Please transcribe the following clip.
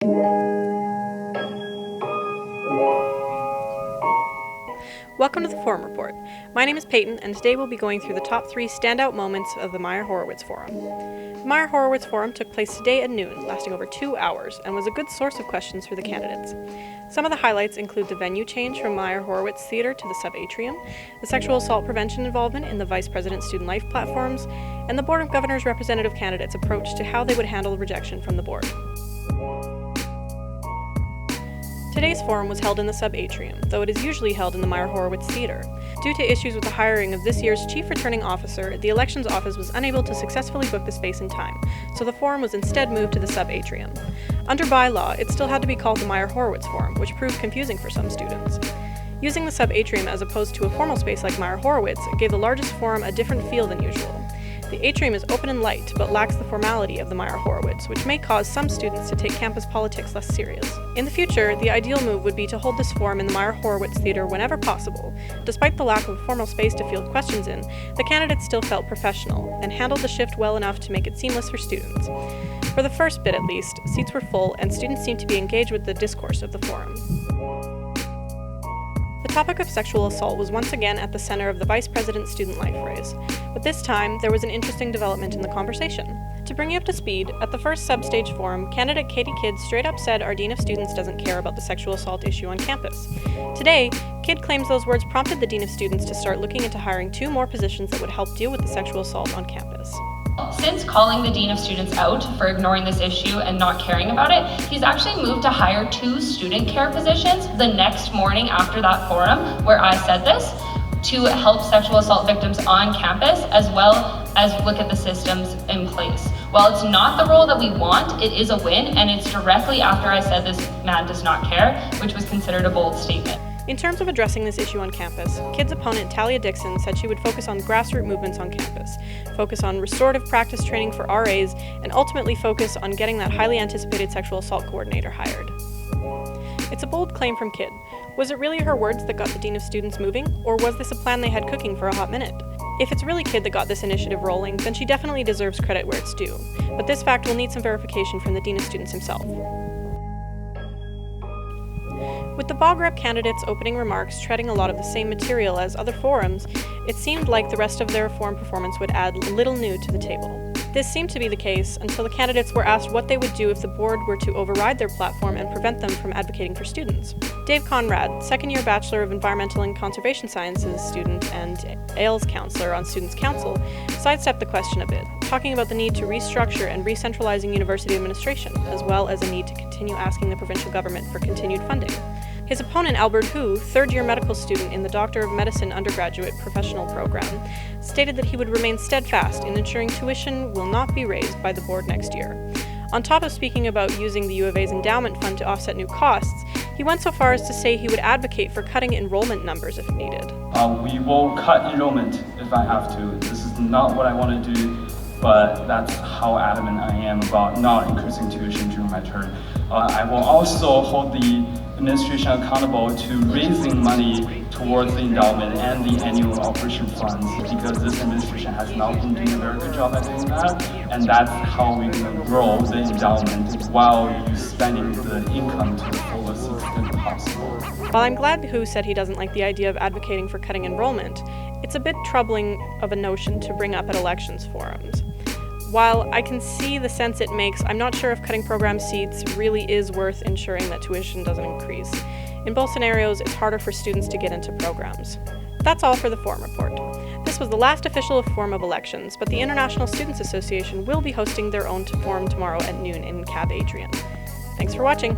Welcome to the Forum Report. My name is Peyton, and today we'll be going through the top 3 standout moments of the Myer Horowitz Forum. The Myer Horowitz Forum took place today at noon, lasting over 2 hours, and was a good source of questions for the candidates. Some of the highlights include the venue change from Myer Horowitz Theater to the sub-atrium, the sexual assault prevention involvement in the Vice President Student Life platforms, and the Board of Governors representative candidates' approach to how they would handle rejection from the board. Today's forum was held in the sub-atrium, though it is usually held in the Myer Horowitz Theater. Due to issues with the hiring of this year's Chief Returning Officer, the Elections Office was unable to successfully book the space in time, so the forum was instead moved to the sub-atrium. Under bylaw, it still had to be called the Myer Horowitz Forum, which proved confusing for some students. Using the sub-atrium as opposed to a formal space like Myer Horowitz gave the largest forum a different feel than usual. The atrium is open and light, but lacks the formality of the Myer Horowitz, which may cause some students to take campus politics less serious. In the future, the ideal move would be to hold this forum in the Myer Horowitz Theater whenever possible. Despite the lack of a formal space to field questions in, the candidates still felt professional, and handled the shift well enough to make it seamless for students. For the first bit at least, seats were full, and students seemed to be engaged with the discourse of the forum. The topic of sexual assault was once again at the center of the Vice President's Student Life race, but this time there was an interesting development in the conversation. To bring you up to speed, at the first sub-stage forum, candidate Katie Kidd straight up said our Dean of Students doesn't care about the sexual assault issue on campus. Today, Kidd claims those words prompted the Dean of Students to start looking into hiring 2 more positions that would help deal with the sexual assault on campus. Since calling the Dean of Students out for ignoring this issue and not caring about it, he's actually moved to hire 2 student care positions the next morning after that forum where I said this, to help sexual assault victims on campus as well as look at the systems in place. While it's not the role that we want, it is a win, and it's directly after I said this man does not care, which was considered a bold statement. In terms of addressing this issue on campus, Kidd's opponent Talia Dixon said she would focus on grassroots movements on campus, focus on restorative practice training for RAs, and ultimately focus on getting that highly anticipated sexual assault coordinator hired. It's a bold claim from Kidd. Was it really her words that got the Dean of Students moving, or was this a plan they had cooking for a hot minute? If it's really Kidd that got this initiative rolling, then she definitely deserves credit where it's due, but this fact will need some verification from the Dean of Students himself. With the BOG Rep candidates' opening remarks treading a lot of the same material as other forums, it seemed like the rest of their forum performance would add little new to the table. This seemed to be the case until the candidates were asked what they would do if the board were to override their platform and prevent them from advocating for students. Dave Conrad, second-year Bachelor of Environmental and Conservation Sciences student and AILS counselor on Students' Council, sidestepped the question a bit, talking about the need to restructure and re-centralizing university administration, as well as a need to continue asking the provincial government for continued funding. His opponent, Albert Hu, third-year medical student in the Doctor of Medicine undergraduate professional program, stated that he would remain steadfast in ensuring tuition will not be raised by the board next year. On top of speaking about using the U of A's endowment fund to offset new costs, he went so far as to say he would advocate for cutting enrollment numbers if needed. We will cut enrollment if I have to. This is not what I want to do, but that's how adamant I am about not increasing tuition during my term. I will also hold the administration accountable to raising money towards the endowment and the annual operation funds, because this administration has not been doing a very good job at doing that, and that's how we're going to grow the endowment while you spending the income to the fullest extent possible. While I'm glad Hu said he doesn't like the idea of advocating for cutting enrollment, it's a bit troubling of a notion to bring up at elections forums. While I can see the sense it makes, I'm not sure if cutting program seats really is worth ensuring that tuition doesn't increase. In both scenarios, it's harder for students to get into programs. That's all for the Forum Report. This was the last official forum of elections, but the International Students Association will be hosting their own forum tomorrow at noon in CAB Atrium. Thanks for watching.